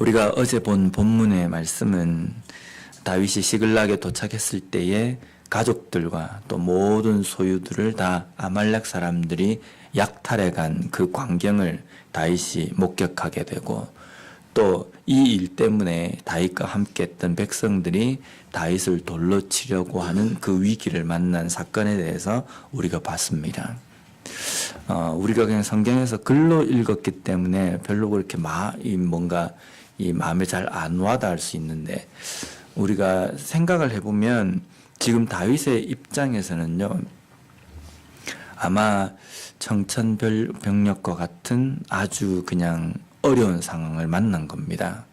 우리가 어제 본 본문의 말씀은 다윗이 시글락에 도착했을 때에 가족들과 또 모든 소유들을 다 아말렉 사람들이 약탈해간 그 광경을 다윗이 목격하게 되고, 또 이 일 때문에 다윗과 함께 했던 백성들이 다윗을 돌로 치려고 하는 그 위기를 만난 사건에 대해서 우리가 봤습니다. 우리가 그냥 성경에서 글로 읽었기 때문에 별로 그렇게 뭔가 이 마음에 잘 안 와닿을 수 있는데, 우리가 생각을 해보면 지금 다윗의 입장에서는요, 아마 청천벽력과 같은 아주 그냥 어려운 상황을 만난 겁니다.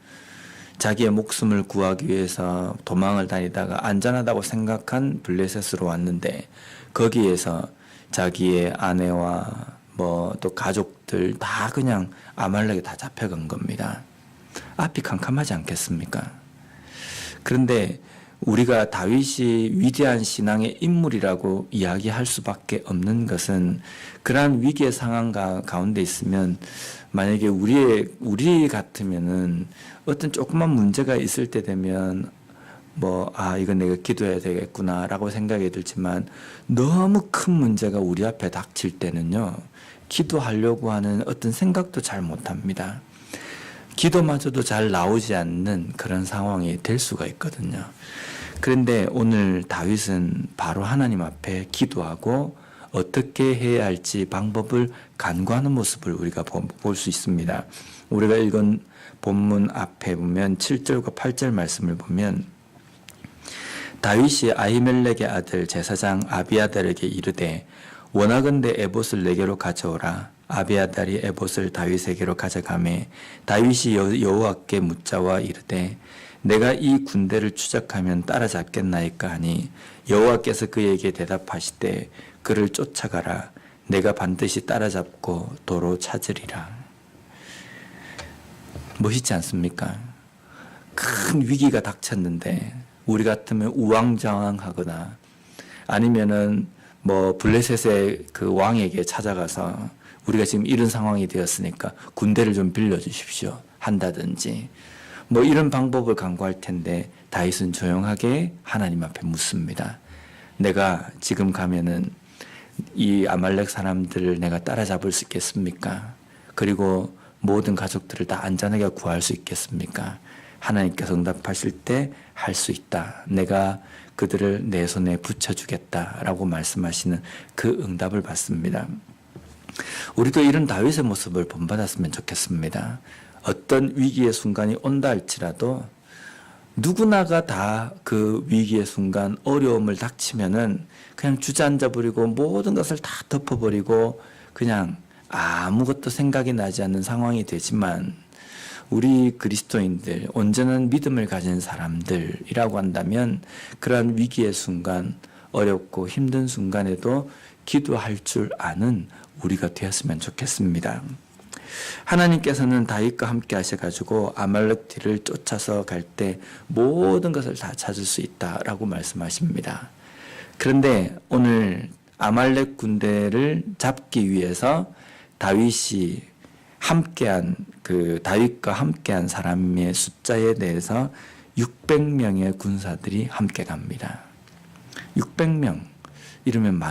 자기의 목숨을 구하기 위해서 도망을 다니다가 안전하다고 생각한 블레셋으로 왔는데, 거기에서 자기의 아내와 또 가족들 다 그냥 아말렉에 다 잡혀간 겁니다. 앞이 캄캄하지 않겠습니까? 그런데 우리가 다윗이 위대한 신앙의 인물이라고 이야기할 수밖에 없는 것은, 그러한 위기의 상황 가운데 있으면 만약에 우리 같으면은 어떤 조그만 문제가 있을 때 되면 이건 내가 기도해야 되겠구나 라고 생각이 들지만, 너무 큰 문제가 우리 앞에 닥칠 때는요, 기도하려고 하는 어떤 생각도 잘 못합니다. 기도마저도 잘 나오지 않는 그런 상황이 될 수가 있거든요. 그런데 오늘 다윗은 바로 하나님 앞에 기도하고 어떻게 해야 할지 방법을 간구하는 모습을 우리가 볼 수 있습니다. 우리가 읽은 본문 앞에 보면 7절과 8절 말씀을 보면, 다윗이 아히멜렉의 아들 제사장 아비아달에게 이르되 원하건대 에봇을 내게로 가져오라. 아비아달이 에봇을 다윗에게로 가져가매 다윗이 여호와께 묻자와 이르되 내가 이 군대를 추적하면 따라잡겠나이까 하니 여호와께서 그에게 대답하시되 그를 쫓아가라. 내가 반드시 따라잡고 도로 찾으리라. 멋있지 않습니까? 큰 위기가 닥쳤는데 우리 같으면 우왕좌왕하거나 아니면은 블레셋의 그 왕에게 찾아가서 우리가 지금 이런 상황이 되었으니까 군대를 좀 빌려주십시오 한다든지 이런 방법을 강구할 텐데, 다윗은 조용하게 하나님 앞에 묻습니다. 내가 지금 가면은 이 아말렉 사람들을 내가 따라잡을 수 있겠습니까? 그리고 모든 가족들을 다 안전하게 구할 수 있겠습니까? 하나님께서 응답하실 때 할 수 있다. 내가 그들을 내 손에 붙여주겠다라고 말씀하시는 그 응답을 받습니다. 우리도 이런 다윗의 모습을 본받았으면 좋겠습니다. 어떤 위기의 순간이 온다 할지라도 누구나가 다 그 위기의 순간 어려움을 닥치면은 그냥 주저앉아 버리고 모든 것을 다 덮어버리고 그냥 아무것도 생각이 나지 않는 상황이 되지만, 우리 그리스도인들, 온전한 믿음을 가진 사람들이라고 한다면 그러한 위기의 순간, 어렵고 힘든 순간에도 기도할 줄 아는 우리가 되었으면 좋겠습니다. 하나님께서는 다윗과 함께 하셔가지고 아말렉 뒤를 쫓아서 갈 때 모든 것을 다 찾을 수 있다라고 말씀하십니다. 그런데 오늘 아말렉 군대를 잡기 위해서 다윗이 다윗과 함께한 사람의 숫자에 대해서 600명의 군사들이 함께 갑니다. 600명 이러면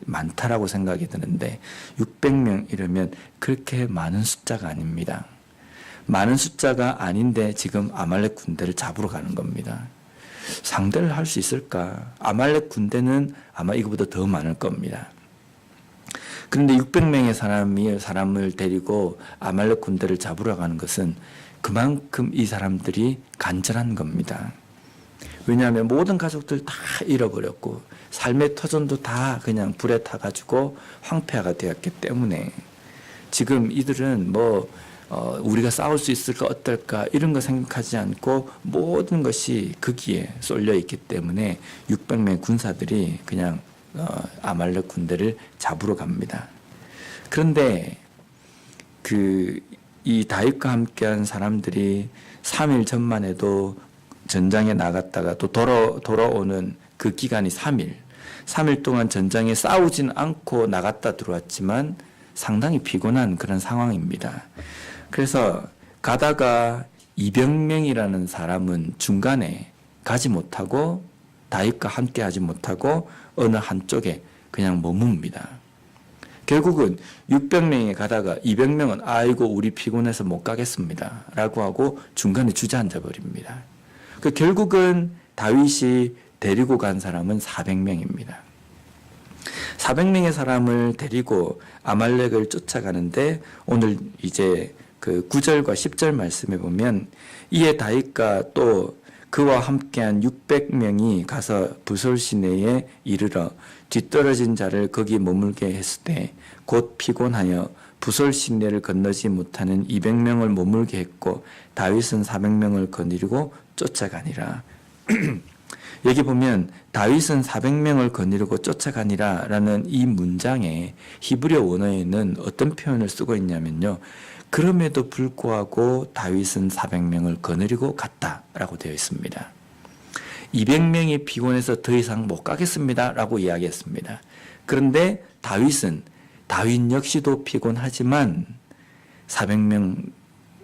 많다라고 생각이 드는데 600명 이러면 그렇게 많은 숫자가 아닙니다. 많은 숫자가 아닌데 지금 아말렉 군대를 잡으러 가는 겁니다. 상대를 할 수 있을까? 아말렉 군대는 아마 이거보다 더 많을 겁니다. 그런데 600명의 사람을 데리고 아말렉 군대를 잡으러 가는 것은 그만큼 이 사람들이 간절한 겁니다. 왜냐하면 모든 가족들 다 잃어버렸고 삶의 터전도 다 그냥 불에 타가지고 황폐화가 되었기 때문에 지금 이들은 우리가 싸울 수 있을까 어떨까 이런 거 생각하지 않고 모든 것이 거기에 쏠려 있기 때문에 600명의 군사들이 그냥 아말렉 군대를 잡으러 갑니다. 그런데 이 다윗과 함께한 사람들이 3일 전만 해도 전장에 나갔다가 또 돌아오는 그 기간이 3일 동안 전장에 싸우진 않고 나갔다 들어왔지만 상당히 피곤한 그런 상황입니다. 그래서 가다가 이병명이라는 사람은 중간에 가지 못하고 다윗과 함께 하지 못하고 어느 한쪽에 그냥 머뭅니다. 결국은 600명이 가다가 200명은 아이고 우리 피곤해서 못 가겠습니다 라고 하고 중간에 주저앉아 버립니다. 결국은 다윗이 데리고 간 사람은 400명입니다. 400명의 사람을 데리고 아말렉을 쫓아가는데 오늘 이제 그 9절과 10절 말씀에 보면 이에 다윗과 또 그와 함께한 600명이 가서 부솔 시내에 이르러 뒤떨어진 자를 거기 머물게 했을 때 곧 피곤하여 부솔 시내를 건너지 못하는 200명을 머물게 했고 다윗은 400명을 거느리고 쫓아가니라. 여기 보면 다윗은 400명을 거느리고 쫓아가니라 라는 이 문장에 히브리어 원어에는 어떤 표현을 쓰고 있냐면요. 그럼에도 불구하고 다윗은 400명을 거느리고 갔다라고 되어 있습니다. 200명이 피곤해서 더 이상 못 가겠습니다 라고 이야기했습니다. 그런데 다윗 역시도 피곤하지만 400명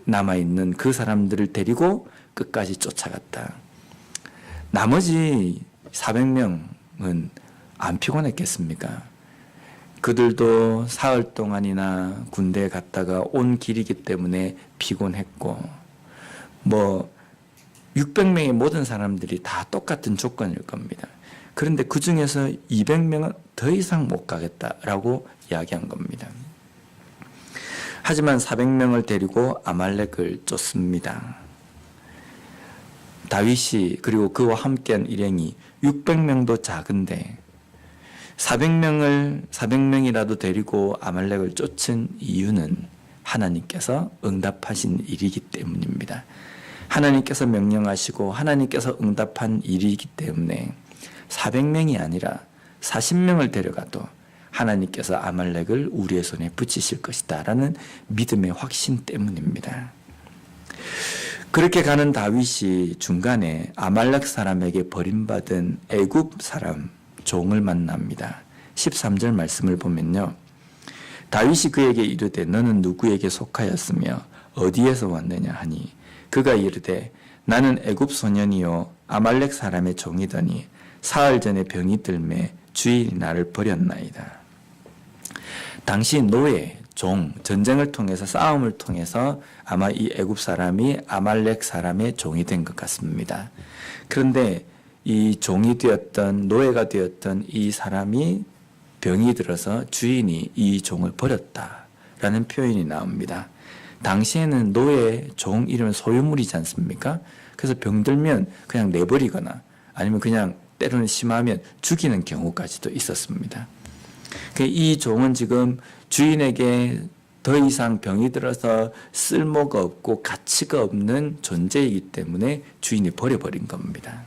남아있는 그 사람들을 데리고 끝까지 쫓아갔다. 나머지 400명은 안 피곤했겠습니까? 그들도 사흘 동안이나 군대에 갔다가 온 길이기 때문에 피곤했고 600명의 모든 사람들이 다 똑같은 조건일 겁니다. 그런데 그 중에서 200명은 더 이상 못 가겠다라고 이야기한 겁니다. 하지만 400명을 데리고 아말렉을 쫓습니다. 다윗이 그리고 그와 함께한 일행이 600명도 작은데 400명이라도 데리고 아말렉을 쫓은 이유는 하나님께서 응답하신 일이기 때문입니다. 하나님께서 명령하시고 하나님께서 응답한 일이기 때문에 400명이 아니라 40명을 데려가도 하나님께서 아말렉을 우리의 손에 붙이실 것이다 라는 믿음의 확신 때문입니다. 그렇게 가는 다윗이 중간에 아말렉 사람에게 버림받은 애굽 사람 종을 만납니다. 13절 말씀을 보면요. 다윗이 그에게 이르되 너는 누구에게 속하였으며 어디에서 왔느냐 하니 그가 이르되 나는 애굽 소년이요 아말렉 사람의 종이더니 사흘 전에 병이 들매 주인이 나를 버렸나이다. 당시 노예, 종, 전쟁을 통해서 싸움을 통해서 아마 이 애굽 사람이 아말렉 사람의 종이 된 것 같습니다. 그런데 이 종이 되었던 노예가 되었던 이 사람이 병이 들어서 주인이 이 종을 버렸다라는 표현이 나옵니다. 당시에는 노예, 종 이런 소유물이지 않습니까? 그래서 병들면 그냥 내버리거나 아니면 그냥 때로는 심하면 죽이는 경우까지도 있었습니다. 이 종은 지금 주인에게 더 이상 병이 들어서 쓸모가 없고 가치가 없는 존재이기 때문에 주인이 버려버린 겁니다.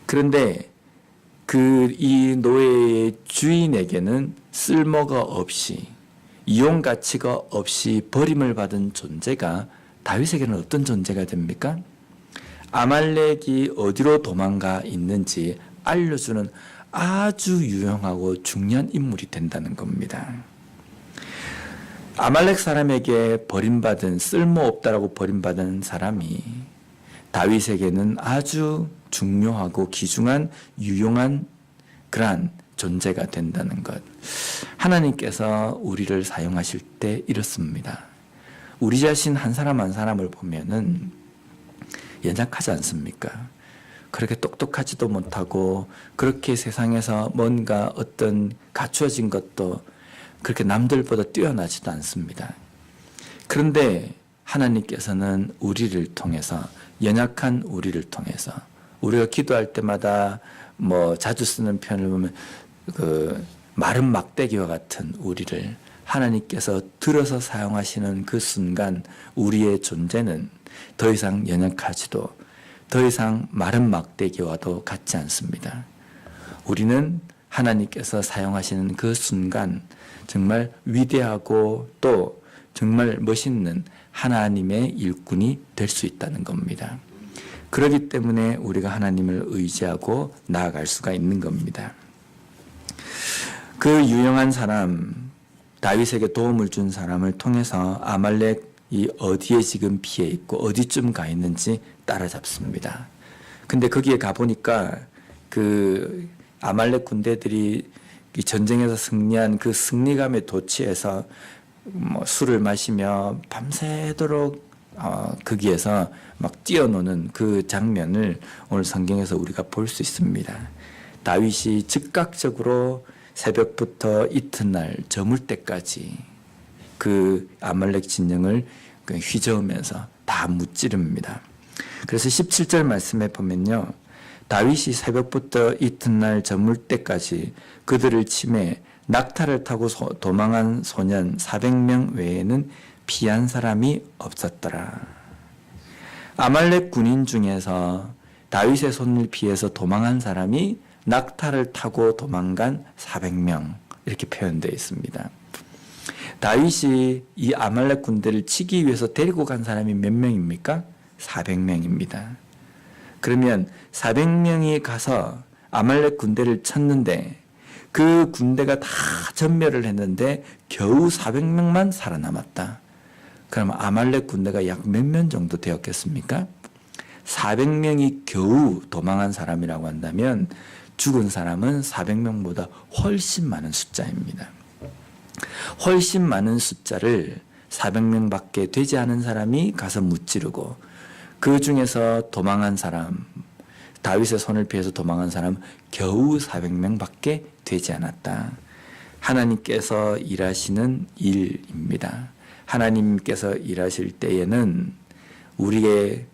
그런데 이 노예의 주인에게는 쓸모가 없이 이용 가치가 없이 버림을 받은 존재가 다윗에게는 어떤 존재가 됩니까? 아말렉이 어디로 도망가 있는지 알려주는 아주 유용하고 중요한 인물이 된다는 겁니다. 아말렉 사람에게 버림받은 쓸모없다라고 버림받은 사람이 다윗에게는 아주 중요하고 귀중한 유용한 그러한 존재가 된다는 것. 하나님께서 우리를 사용하실 때 이렇습니다. 우리 자신 한 사람 한 사람을 보면은 연약하지 않습니까? 그렇게 똑똑하지도 못하고 그렇게 세상에서 뭔가 어떤 갖추어진 것도 그렇게 남들보다 뛰어나지도 않습니다. 그런데 하나님께서는 우리를 통해서 연약한 우리를 통해서 우리가 기도할 때마다 자주 쓰는 표현을 보면 마른 막대기와 같은 우리를 하나님께서 들어서 사용하시는 그 순간 우리의 존재는 더 이상 연약하지도 더 이상 마른 막대기와도 같지 않습니다. 우리는 하나님께서 사용하시는 그 순간 정말 위대하고 또 정말 멋있는 하나님의 일꾼이 될 수 있다는 겁니다. 그렇기 때문에 우리가 하나님을 의지하고 나아갈 수가 있는 겁니다. 그 유용한 사람, 다윗에게 도움을 준 사람을 통해서 아말렉 이 어디에 지금 피해 있고 어디쯤 가 있는지 따라잡습니다. 근데 거기에 가보니까 그 아말렉 군대들이 이 전쟁에서 승리한 그 승리감에 도취해서 뭐 술을 마시며 밤새도록 거기에서 막 뛰어노는 그 장면을 오늘 성경에서 우리가 볼 수 있습니다. 다윗이 즉각적으로 새벽부터 이튿날 저물 때까지 그 아말렉 진영을 휘저으면서 다 무찌릅니다. 그래서 17절 말씀에 보면요, 다윗이 새벽부터 이튿날 저물 때까지 그들을 치매 낙타를 타고 도망한 소년 400명 외에는 피한 사람이 없었더라. 아말렉 군인 중에서 다윗의 손을 피해서 도망한 사람이 낙타를 타고 도망간 400명 이렇게 표현되어 있습니다. 다윗이 이 아말렉 군대를 치기 위해서 데리고 간 사람이 몇 명입니까? 400명입니다. 그러면 400명이 가서 아말렉 군대를 쳤는데 그 군대가 다 전멸을 했는데 겨우 400명만 살아남았다. 그럼 아말렉 군대가 약 몇 명 정도 되었겠습니까? 400명이 겨우 도망한 사람이라고 한다면 죽은 사람은 400명보다 훨씬 많은 숫자입니다. 훨씬 많은 숫자를 400명밖에 되지 않은 사람이 가서 무찌르고 그 중에서 도망한 사람, 다윗의 손을 피해서 도망한 사람 겨우 400명밖에 되지 않았다. 하나님께서 일하시는 일입니다. 하나님께서 일하실 때에는 우리의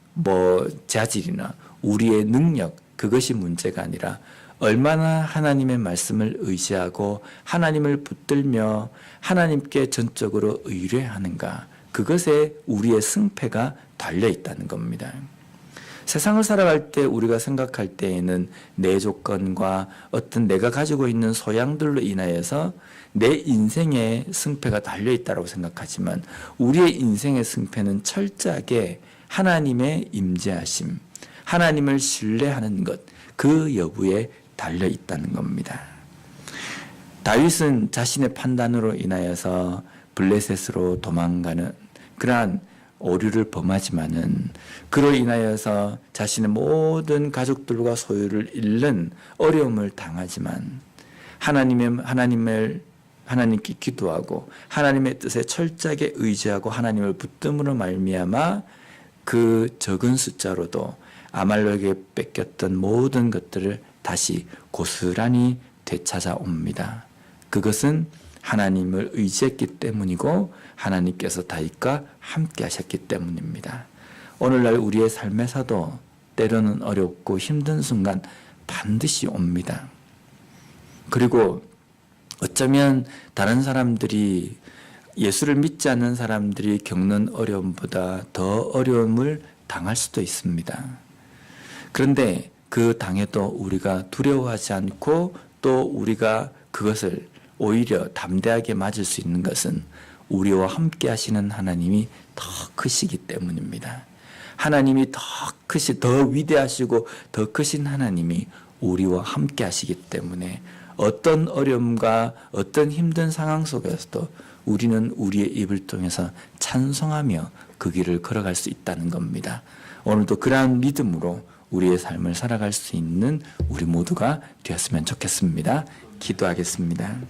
자질이나 우리의 능력 그것이 문제가 아니라 얼마나 하나님의 말씀을 의지하고 하나님을 붙들며 하나님께 전적으로 의뢰하는가 그것에 우리의 승패가 달려 있다는 겁니다. 세상을 살아갈 때 우리가 생각할 때에는 내 조건과 어떤 내가 가지고 있는 소양들로 인하여서 내 인생의 승패가 달려있다고 생각하지만 우리의 인생의 승패는 철저하게 하나님의 임재하심, 하나님을 신뢰하는 것, 그 여부에 달려있다는 겁니다. 다윗은 자신의 판단으로 인하여서 블레셋으로 도망가는 그러한 오류를 범하지만은 그로 인하여서 자신의 모든 가족들과 소유를 잃는 어려움을 당하지만 하나님께 기도하고 하나님의 뜻에 철저하게 의지하고 하나님을 붙듦으로 말미암아 그 적은 숫자로도 아말렉에게 뺏겼던 모든 것들을 다시 고스란히 되찾아옵니다. 그것은 하나님을 의지했기 때문이고 하나님께서 다윗과 함께 하셨기 때문입니다. 오늘날 우리의 삶에서도 때로는 어렵고 힘든 순간 반드시 옵니다. 그리고 어쩌면 다른 사람들이 예수를 믿지 않는 사람들이 겪는 어려움보다 더 어려움을 당할 수도 있습니다. 그런데 그 당해도 우리가 두려워하지 않고 또 우리가 그것을 오히려 담대하게 맞을 수 있는 것은 우리와 함께 하시는 하나님이 더 크시기 때문입니다. 하나님이 더 위대하시고 더 크신 하나님이 우리와 함께 하시기 때문에 어떤 어려움과 어떤 힘든 상황 속에서도 우리는 우리의 입을 통해서 찬송하며 그 길을 걸어갈 수 있다는 겁니다. 오늘도 그러한 믿음으로 우리의 삶을 살아갈 수 있는 우리 모두가 되었으면 좋겠습니다. 기도하겠습니다.